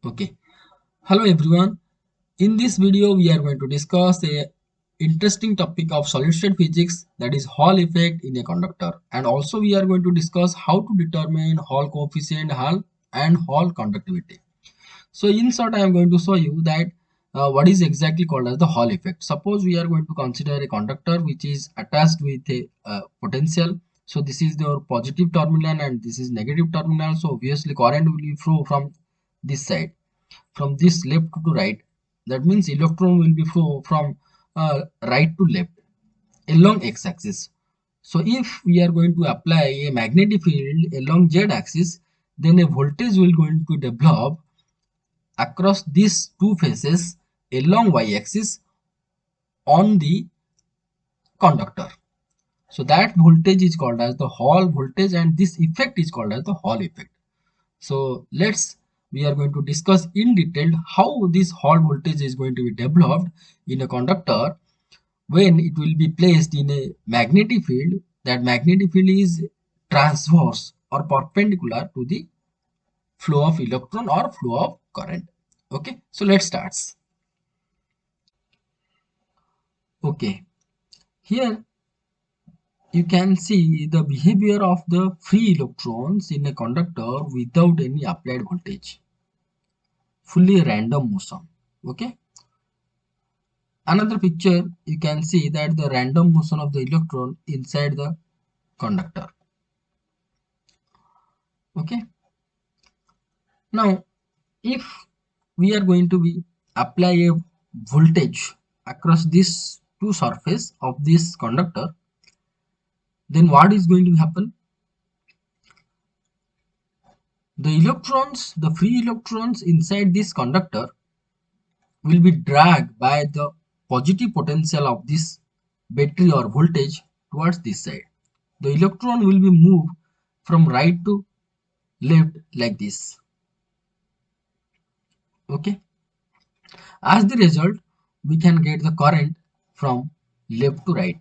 Okay. Hello everyone. In this video, we are going to discuss a interesting topic of solid state physics, that is Hall effect in a conductor, and also we are going to discuss how to determine Hall coefficient, Hall and Hall conductivity. So in short, I am going to show you that what is exactly called as the Hall effect. Suppose we are going to consider a conductor which is attached with a potential. So this is the positive terminal and this is negative terminal. So obviously current will be flow from this side, from this left to right. That means electron will be flow from right to left along x-axis. So if we are going to apply a magnetic field along z-axis, then a voltage will going to develop across these two faces along y-axis on the conductor. So that voltage is called as the Hall voltage and this effect is called as the Hall effect. So we are going to discuss in detail how this Hall voltage is going to be developed in a conductor when it will be placed in a magnetic field. That magnetic field is transverse or perpendicular to the flow of electron or flow of current. Okay, so let's start. Okay, here you can see the behavior of the free electrons in a conductor without any applied voltage, fully random motion. Okay, another picture you can see that the random motion of the electron inside the conductor. Okay, now if we are going to be apply a voltage across this two surface of this conductor, then what is going to happen? The free electrons inside this conductor will be dragged by the positive potential of this battery or voltage towards this side. The electron will be moved from right to left like this. Okay. As the result, we can get the current from left to right.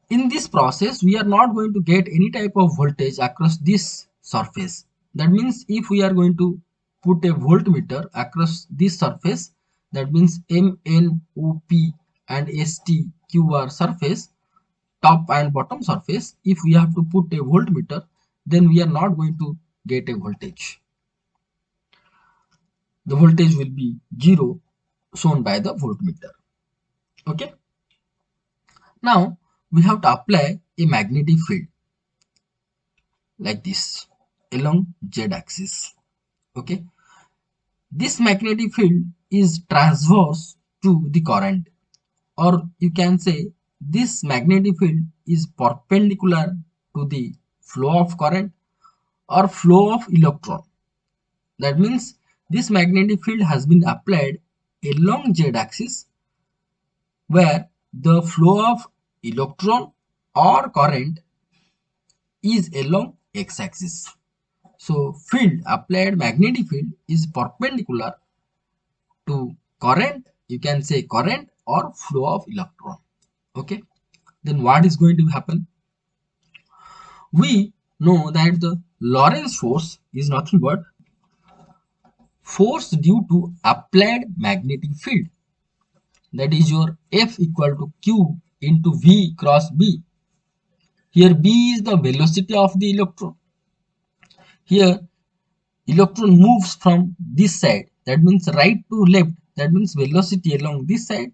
In this process, we are not going to get any type of voltage across this surface. That means if we are going to put a voltmeter across this surface, that means MNOP and STQR surface, top and bottom surface, if we have to put a voltmeter, then we are not going to get a voltage. The voltage will be 0 shown by the voltmeter. Okay. Now we have to apply a magnetic field like this along z axis. Okay, this magnetic field is transverse to the current, or you can say this magnetic field is perpendicular to the flow of current or flow of electron. That means this magnetic field has been applied along z axis where the flow of electron or current is along x-axis. So field, applied magnetic field, is perpendicular to current, you can say current or flow of electron. Okay, then what is going to happen? We know that the Lorentz force is nothing but force due to applied magnetic field, that is your F equal to Q into V cross B. Here B is the velocity of the electron. Here electron moves from this side, that means right to left, that means velocity along this side.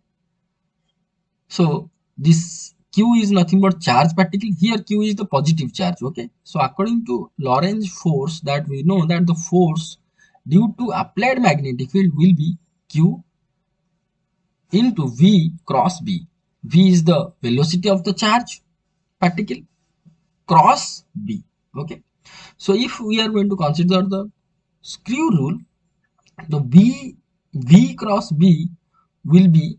So this q is nothing but charge particle. Here q is the positive charge. Okay, so according to Lorentz force, that we know that the force due to applied magnetic field will be q into v cross b. V is the velocity of the charge particle cross b. Okay, so if we are going to consider the screw rule, the v cross b will be,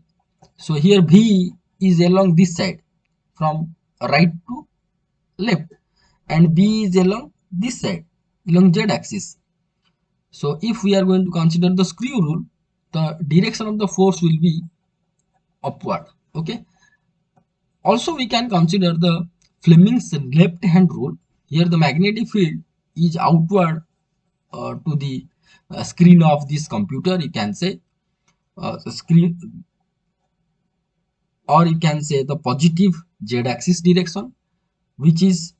so here v is along this side from right to left and b is along this side along z axis. So if we are going to consider the screw rule, the direction of the force will be upward. Okay, also we can consider the Fleming's left hand rule. Here the magnetic field is outward to the screen of this computer, you can say the screen, or you can say the positive z-axis direction, which is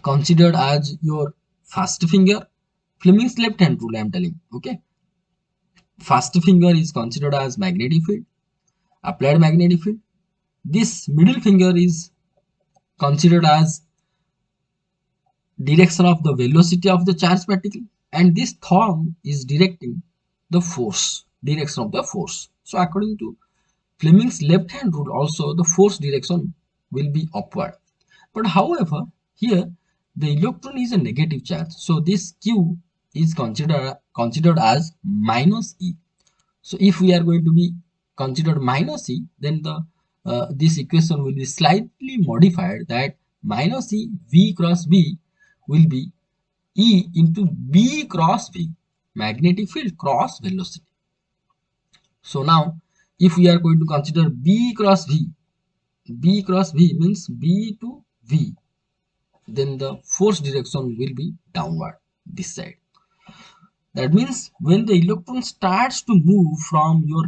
considered as your first finger. Fleming's left hand rule, I am telling. Okay, first finger is considered as magnetic field, applied magnetic field. This middle finger is considered as direction of the velocity of the charged particle, and this thumb is directing the force, direction of the force. So according to Fleming's left hand rule also, the force direction will be upward. But however, here the electron is a negative charge, so this Q is considered as minus E. So if we are going to be considered minus E, then the this equation will be slightly modified, that minus E V cross B will be E into B cross V, magnetic field cross velocity. So now if we are going to consider B cross V, B cross V means B to V, then the force direction will be downward, this side. That means when the electron starts to move from your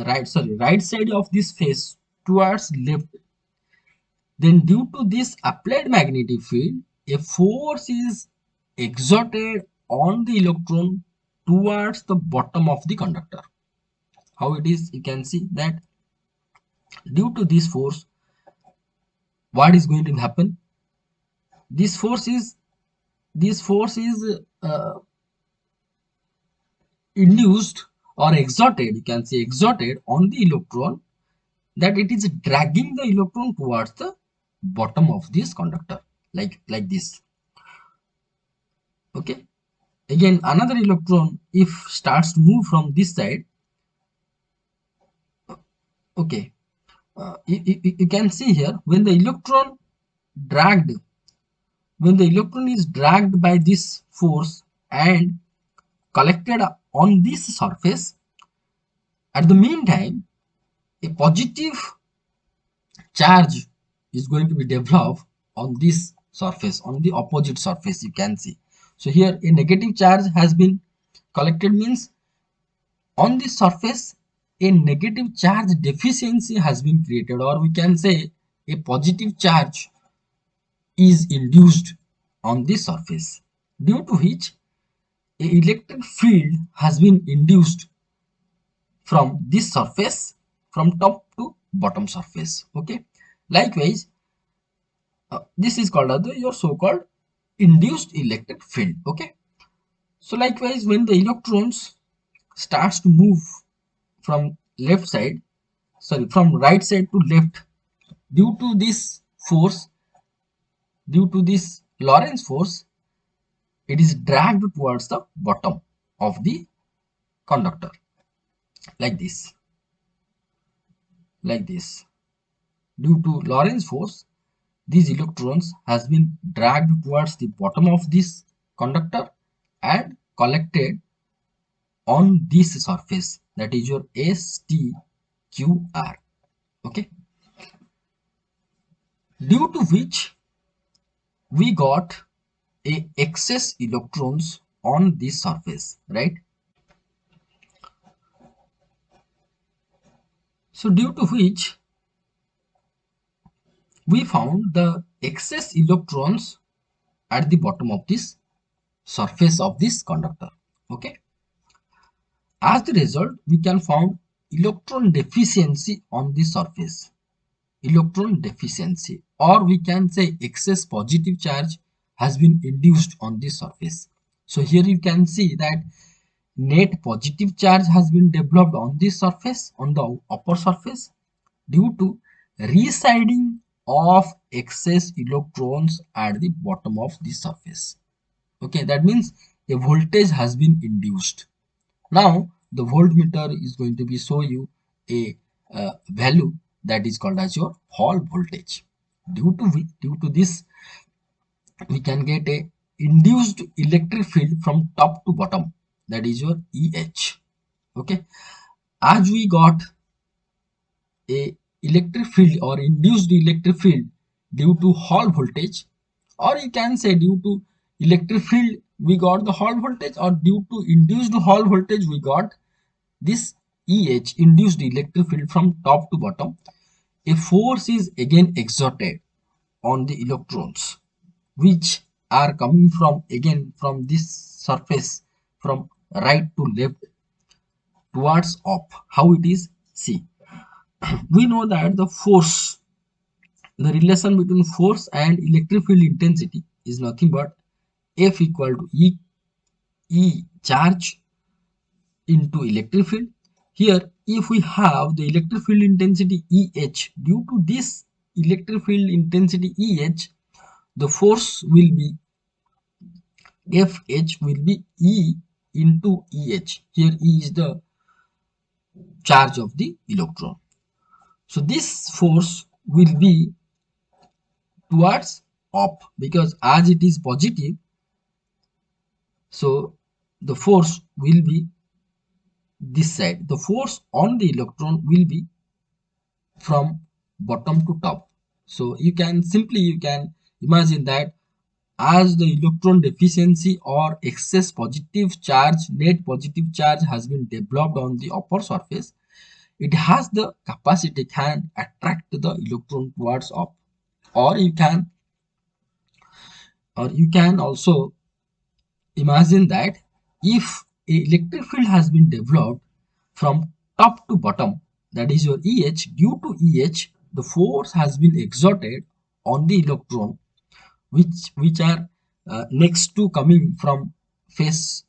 right side of this face towards left, then due to this applied magnetic field, a force is exerted on the electron towards the bottom of the conductor. How it is, you can see that due to this force, what is going to happen? This force is induced or exerted, you can say exerted on the electron, that it is dragging the electron towards the bottom of this conductor, like this. Okay, again another electron if starts to move from this side. Okay, you can see here, when the electron is dragged by this force and collected on this surface, at the meantime a positive charge is going to be developed on this surface, on the opposite surface, you can see. So here a negative charge has been collected, means on this surface a negative charge deficiency has been created, or we can say a positive charge is induced on this surface, due to which a electric field has been induced from this surface, from top to bottom surface. Okay, likewise this is called as your so-called induced electric field. Okay, so likewise when the electrons starts to move from from right side to left, due to this force, due to this Lorentz force, it is dragged towards the bottom of the conductor, like this, due to Lorentz force, these electrons has been dragged towards the bottom of this conductor and collected on this surface, that is your STQR. Okay, due to which we got a excess electrons on this surface, right? So due to which we found the excess electrons at the bottom of this surface of this conductor. Okay, as the result we can found electron deficiency on the surface, electron deficiency, or we can say excess positive charge has been induced on this surface. So here you can see that net positive charge has been developed on this surface, on the upper surface, due to residing of excess electrons at the bottom of the surface. Okay, that means a voltage has been induced. Now the voltmeter is going to be show you a value that is called as your Hall voltage. Due to this, we can get a induced electric field from top to bottom, that is your EH. Okay, as we got a electric field or induced electric field due to Hall voltage, or you can say due to electric field we got the Hall voltage, or due to induced Hall voltage we got this EH, induced electric field from top to bottom. A force is again exerted on the electrons which are coming from again from this surface from right to left towards up. How it is? See, we know that the relation between force and electric field intensity is nothing but F equal to E charge into electric field. Here, if we have the electric field intensity EH, due to this electric field intensity EH, the force will be FH will be E into EH. Here E is the charge of the electron. So this force will be towards up, because as it is positive, so the force will be this side. The force on the electron will be from bottom to top. So you can imagine that as the electron deficiency or excess positive charge, net positive charge has been developed on the upper surface, it has the capacity can attract the electron towards up. Or you can also imagine that if a electric field has been developed from top to bottom, that is your EH, due to EH, the force has been exerted on the electron which are next to coming from face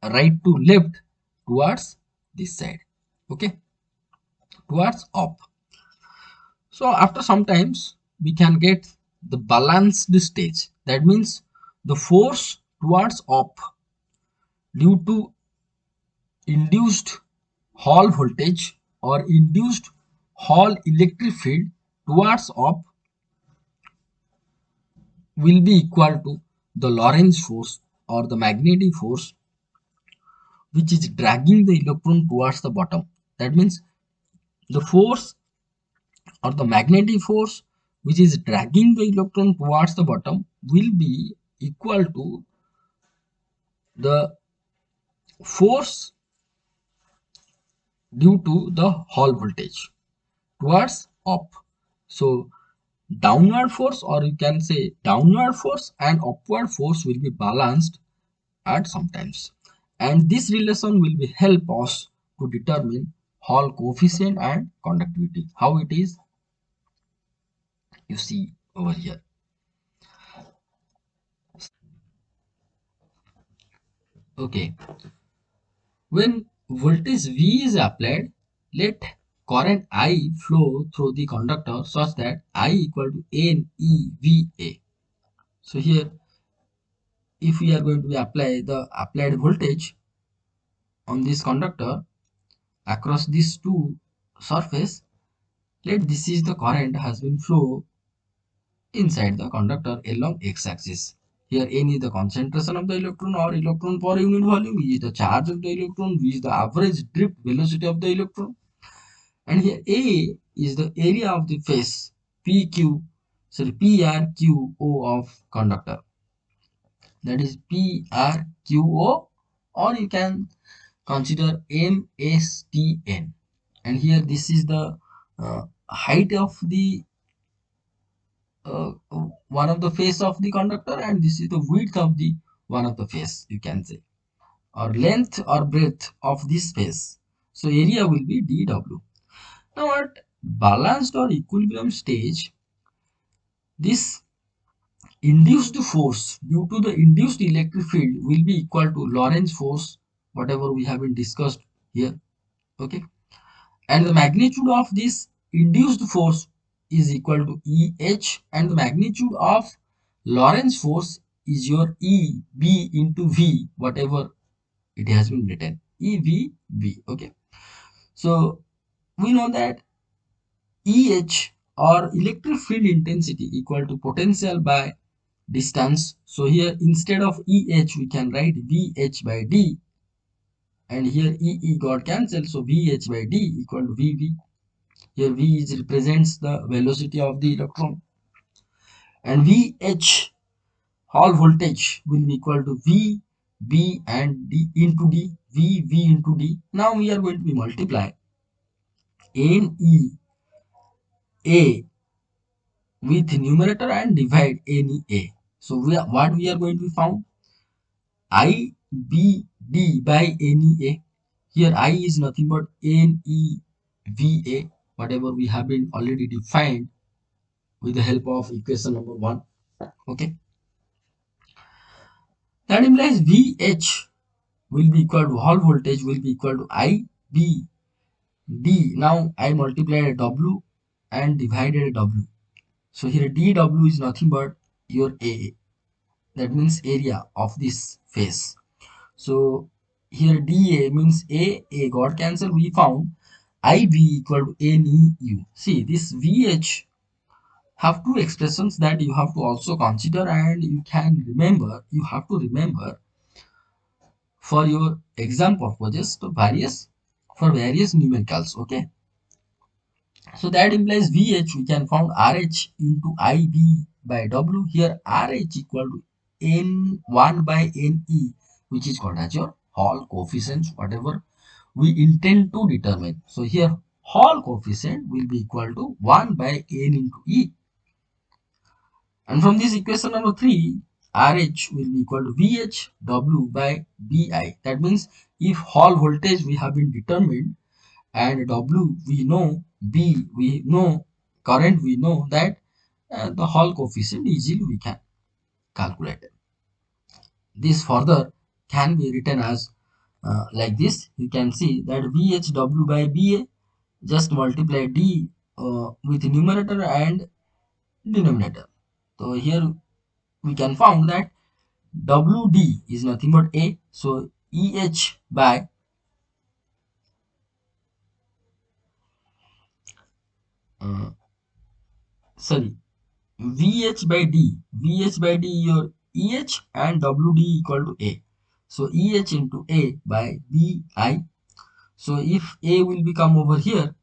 right to left towards this side, okay, towards up. So after sometimes we can get the balanced stage. That means the force towards up due to induced Hall voltage or induced Hall electric field towards up will be equal to the Lorentz force or the magnetic force which is dragging the electron towards the bottom. That means the force or the magnetic force which is dragging the electron towards the bottom will be equal to the force due to the Hall voltage towards up. So downward force, or you can say downward force and upward force, will be balanced at sometimes, and this relation will be help us to determine Hall coefficient and conductivity. How it is, you see over here. Okay, when voltage V is applied, let current I flow through the conductor such that I equal to NEVA. So here, if we are going to apply the applied voltage on this conductor across these two surface, let this is the current has been flow inside the conductor along x-axis. Here n is the concentration of the electron or electron per unit volume, E is the charge of the electron, V is the average drift velocity of the electron, and here A is the area of the face PRQO of conductor. That is PRQO, or you can consider MSTN. And here this is the height of the one of the face of the conductor, and this is the width of the one of the face, you can say, or length or breadth of this face. So area will be dW. Now at balanced or equilibrium stage, this induced force due to the induced electric field will be equal to Lorentz force, whatever we have been discussed here, okay, and the magnitude of this induced force is equal to EH, and the magnitude of Lorentz force is your EB into V, whatever it has been written, EVV, okay. So we know that EH or electric field intensity equal to potential by distance. So here instead of EH we can write VH by D, and here EE got cancelled, so VH by D equal to VV. Here V is represents the velocity of the electron, and VH Hall voltage will be equal to V, B and D into D, V into D. Now we are going to be multiply NE A with numerator and divide NEA. So what we are going to be found? IBD by NEA. Here I is nothing but NEVA, whatever we have been already defined with the help of equation number 1. Okay. That implies VH will be equal to hall voltage will be equal to IBD. Now I multiplied W and divided W. So here dW is nothing but your A. That means area of this face. So here dA means A got cancelled. We found IV equal to NEU. See this VH have two expressions that you have to also consider, and you can remember. You have to remember for your exam purposes to various numericals. Okay. So that implies VH we can found RH into IB by W. Here RH equal to N1 by NE, which is called as your Hall coefficient, whatever we intend to determine. So here Hall coefficient will be equal to 1 by N into E. And from this equation number 3, RH will be equal to VH W by BI. That means if Hall voltage we have been determined, and W we know, B we know, current we know, that the Hall coefficient easily we can calculate it. This further can be written as like this. You can see that VHW by BA, just multiply D with numerator and denominator. So here we can found that WD is nothing but A. So EH by uh, sorry VH by D. VH by D your EH and WD equal to A. So EH into A by BI. So if A will become over here,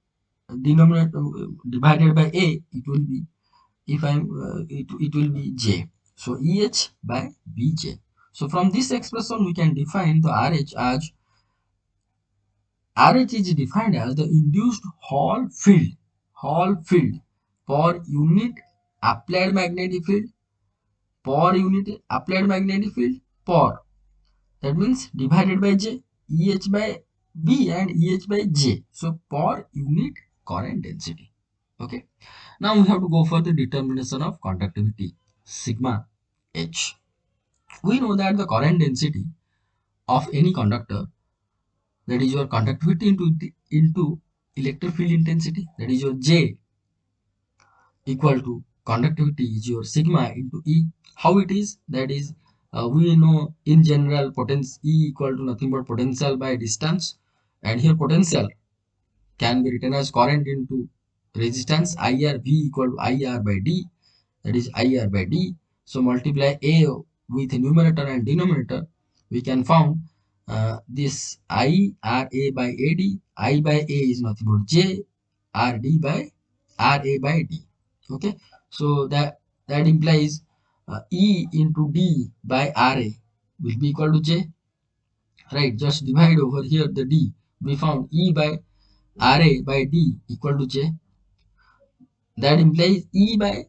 denominator divided by A, it will be, if I'm it will be J. So EH by BJ. So from this expression we can define the RH as RH is defined as the induced Hall field per unit applied magnetic field per, that means divided by J, EH by B and EH by J. So per unit current density. Okay. Now we have to go for the determination of conductivity sigma H. We know that the current density of any conductor, that is your conductivity into electric field intensity, that is your J, equal to conductivity is your sigma into E. How it is? That is, we know in general potential E equal to nothing but potential by distance, and here potential can be written as current into resistance. IR V equal to IR by D, that is IR by D. So multiply A with numerator and denominator, we can found this IRA by AD. I by A is nothing but J, RD by RA by D. Okay, so that implies E into D by RA will be equal to J. Right, just divide over here the D. We found E by RA by D equal to J. That implies E by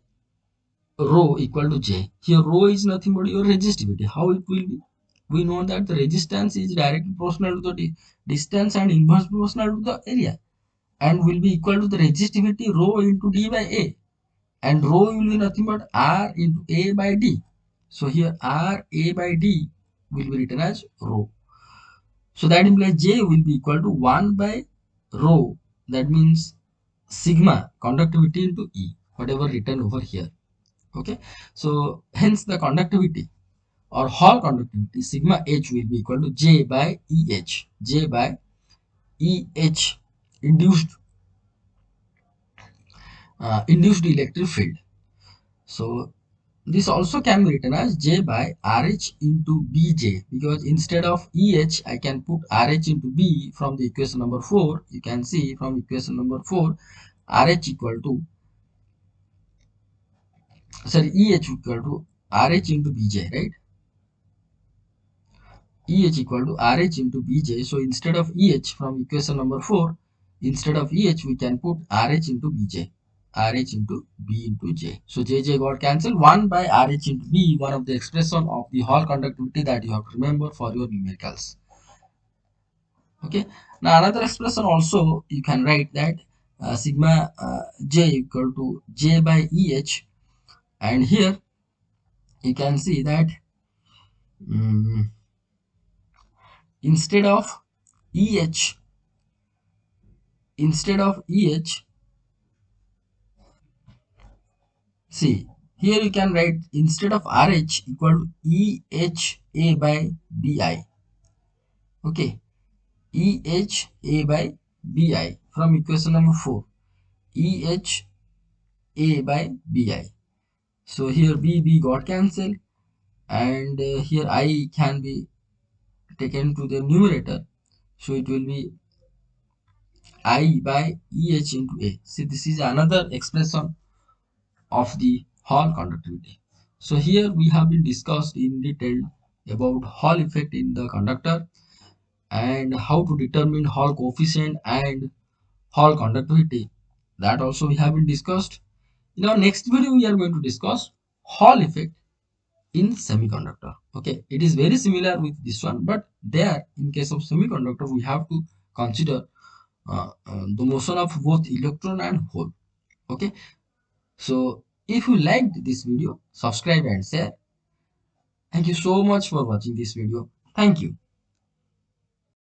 rho equal to J. Here rho is nothing but your resistivity. How it will be? We know that the resistance is directly proportional to the distance and inverse proportional to the area, and will be equal to the resistivity rho into D by A, and rho will be nothing but R into A by D. So here R A by D will be written as rho. So that implies J will be equal to 1 by rho. That means sigma conductivity into E, whatever written over here. Okay, so hence the conductivity or Hall conductivity sigma H will be equal to J by EH, induced induced electric field. So this also can be written as J by RH into BJ, because instead of EH I can put RH into B. From the equation number 4 you can see, from equation number 4 RH equal to, sorry, EH equal to RH into Bj, right? EH equal to RH into Bj. So instead of EH from equation number 4, instead of EH we can put RH into Bj. RH into B into J. So JJ got cancelled. 1 by RH into B, one of the expression of the Hall conductivity that you have to remember for your numericals. Okay. Now another expression also you can write that sigma J equal to J by EH, and here you can see that mm, instead of EH, instead of EH, see here you can write instead of RH equal to EHA by BI. Okay, EHA by BI from equation number 4. EHA by BI. So here B got cancelled, and here I can be taken to the numerator. So it will be I by EH into A. See, this is another expression of the Hall conductivity. So here we have been discussed in detail about Hall effect in the conductor and how to determine Hall coefficient and Hall conductivity. That also we have been discussed. In our next video, we are going to discuss Hall effect in semiconductor. Okay, it is very similar with this one, but there in case of semiconductor, we have to consider the motion of both electron and hole. Okay, so if you liked this video, subscribe and share. Thank you so much for watching this video. Thank you.